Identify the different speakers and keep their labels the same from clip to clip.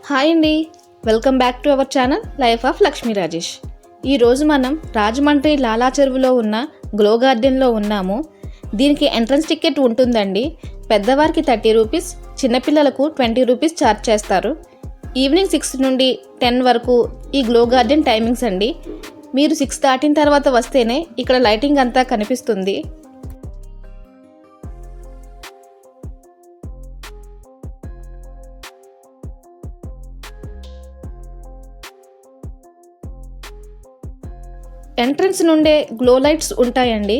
Speaker 1: Hi అండి, welcome back to our channel life of Lakshmi Rajesh. ఈరోజు మనం రాజమండ్రి లాలా చెరువులో ఉన్న గ్లో గార్డెన్లో ఉన్నాము. దీనికి ఎంట్రన్స్ టికెట్ ఉంటుందండి. పెద్దవారికి 30 రూపీస్, చిన్నపిల్లలకు 20 రూపీస్ ఛార్జ్ చేస్తారు. ఈవినింగ్ 6 నుండి 10 వరకు ఈ గ్లో గార్డెన్ టైమింగ్స్ అండి. మీరు 6 దాటిన తర్వాత వస్తేనే ఇక్కడ లైటింగ్ అంతా కనిపిస్తుంది. ఎంట్రన్స్ నుండే గ్లో లైట్స్ ఉంటాయండి.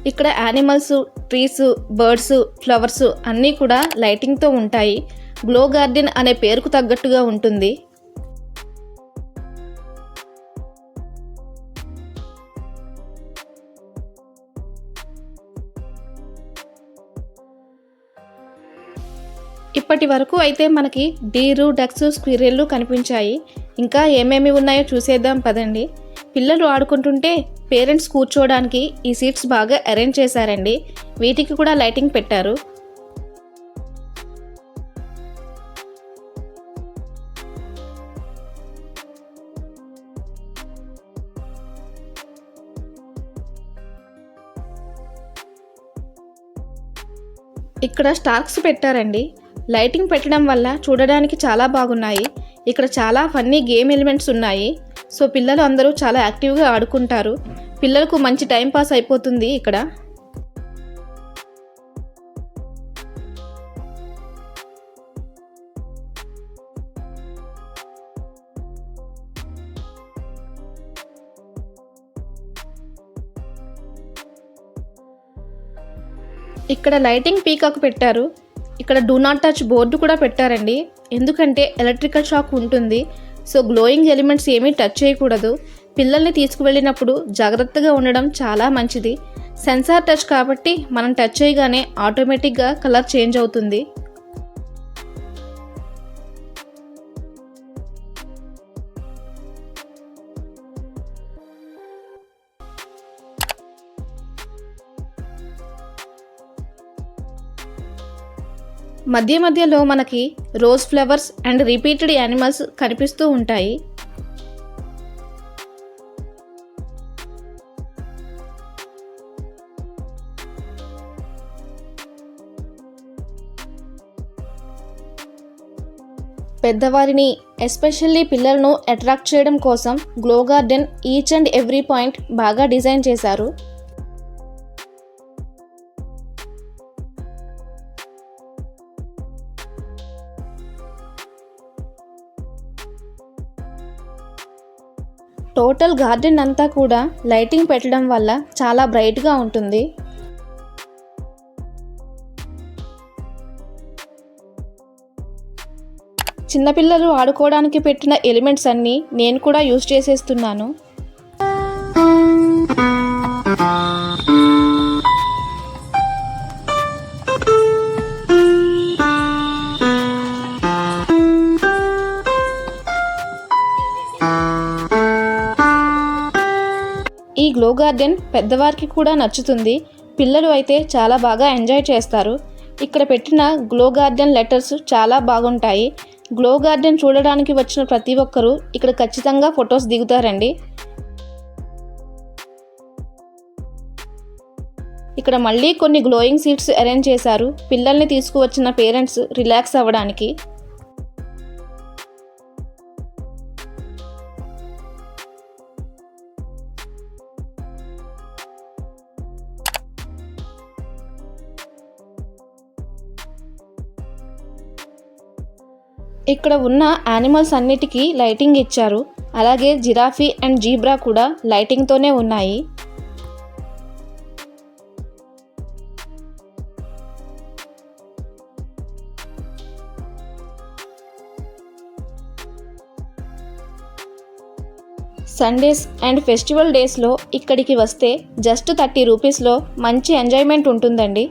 Speaker 1: ఇక్కడ యానిమల్స్, ట్రీస్, బర్డ్స్, ఫ్లవర్స్ అన్నీ కూడా లైటింగ్తో ఉంటాయి. గ్లో గార్డెన్ అనే పేరుకు తగ్గట్టుగా ఉంటుంది. ఇప్పటి వరకు అయితే మనకి డీరు, డక్స్, స్క్విరెల్లు కనిపించాయి. ఇంకా ఏమేమి ఉన్నాయో చూసేద్దాం పదండి. పిల్లలు ఆడుకుంటుంటే పేరెంట్స్ కూర్చోవడానికి ఈ సీట్స్ బాగా అరేంజ్ చేశారండి. వీటికి కూడా లైటింగ్ పెట్టారు. ఇక్కడ స్టార్క్స్ పెట్టారండి. లైటింగ్ పెట్టడం వల్ల చూడడానికి చాలా బాగున్నాయి. ఇక్కడ చాలా ఫన్నీ గేమ్ ఎలిమెంట్స్ ఉన్నాయి. సో పిల్లలు అందరూ చాలా యాక్టివ్గా ఆడుకుంటారు. పిల్లలకు మంచి టైం పాస్ అయిపోతుంది ఇక్కడ. ఇక్కడ లైటింగ్ పీకాక్ పెట్టారు. ఇక్కడ డూ నాట్ టచ్ బోర్డు కూడా పెట్టారండి. ఎందుకంటే ఎలక్ట్రికల్ షాక్ ఉంటుంది. సో గ్లోయింగ్ ఎలిమెంట్స్ ఏమీ టచ్ చేయకూడదు. పిల్లల్ని తీసుకువెళ్ళినప్పుడు జాగ్రత్తగా ఉండడం చాలా మంచిది. సెన్సార్ టచ్ కాబట్టి మనం టచ్ చేయగానే ఆటోమేటిక్గా కలర్ చేంజ్ అవుతుంది. మధ్య మధ్యలో మనకి rose flowers and repeated animals కనిపిస్తూ ఉంటాయి. పెద్దవారిని, ఎస్పెషల్లీ పిల్లలను అట్రాక్ట్ చేయడం కోసం glow garden each and every point బాగా డిజైన్ చేశారు. టోటల్ గార్డెన్ అంతా కూడా లైటింగ్ పెట్టడం వల్ల చాలా బ్రైట్గా ఉంటుంది. చిన్నపిల్లలు ఆడుకోవడానికి పెట్టిన ఎలిమెంట్స్ అన్నీ నేను కూడా యూజ్ చేసేస్తున్నాను. ఈ గ్లో గార్డెన్ పెద్దవారికి కూడా నచ్చుతుంది. పిల్లలు అయితే చాలా బాగా ఎంజాయ్ చేస్తారు. ఇక్కడ పెట్టిన గ్లో గార్డెన్ లెటర్స్ చాలా బాగుంటాయి. గ్లో గార్డెన్ చూడడానికి వచ్చిన ప్రతి ఒక్కరూ ఇక్కడ ఖచ్చితంగా ఫొటోస్ దిగుతారండి. ఇక్కడ మళ్ళీ కొన్ని గ్లోయింగ్ సీట్స్ అరేంజ్ చేశారు పిల్లల్ని తీసుకువచ్చిన పేరెంట్స్ రిలాక్స్ అవ్వడానికి. ఇక్కడ ఉన్న యానిమల్స్ అన్నిటికీ లైటింగ్ ఇచ్చారు. అలాగే జిరాఫీ అండ్ జీబ్రా కూడా లైటింగ్తోనే ఉన్నాయి. సండేస్ అండ్ ఫెస్టివల్ డేస్లో ఇక్కడికి వస్తే జస్ట్ 30 రూపీస్లో మంచి ఎంజాయ్మెంట్ ఉంటుందండి.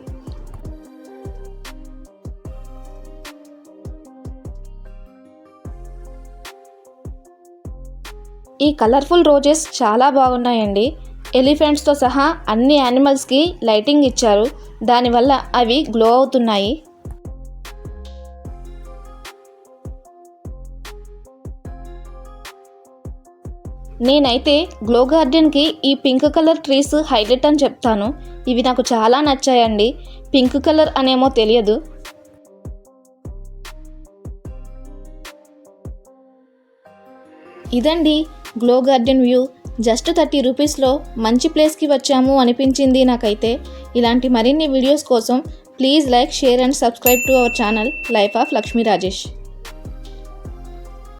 Speaker 1: ఈ కలర్ఫుల్ రోజెస్ చాలా బాగున్నాయండి. ఎలిఫెంట్స్తో సహా అన్ని యానిమల్స్కి లైటింగ్ ఇచ్చారు. దానివల్ల అవి గ్లో అవుతున్నాయి. నేనైతే గ్లో గార్డెన్కి ఈ పింక్ కలర్ ట్రీస్ హైలైట్ అని చెప్తాను. ఇవి నాకు చాలా నచ్చాయండి. పింక్ కలర్ అనేమో తెలియదు. ఇదండి గ్లో గార్డెన్ వ్యూ. జస్ట్ 30 రూపీస్లో మంచి ప్లేస్కి వచ్చాము అనిపించింది నాకైతే. ఇలాంటి మరిన్ని వీడియోస్ కోసం please like, share and subscribe to our channel life of Lakshmi Rajesh.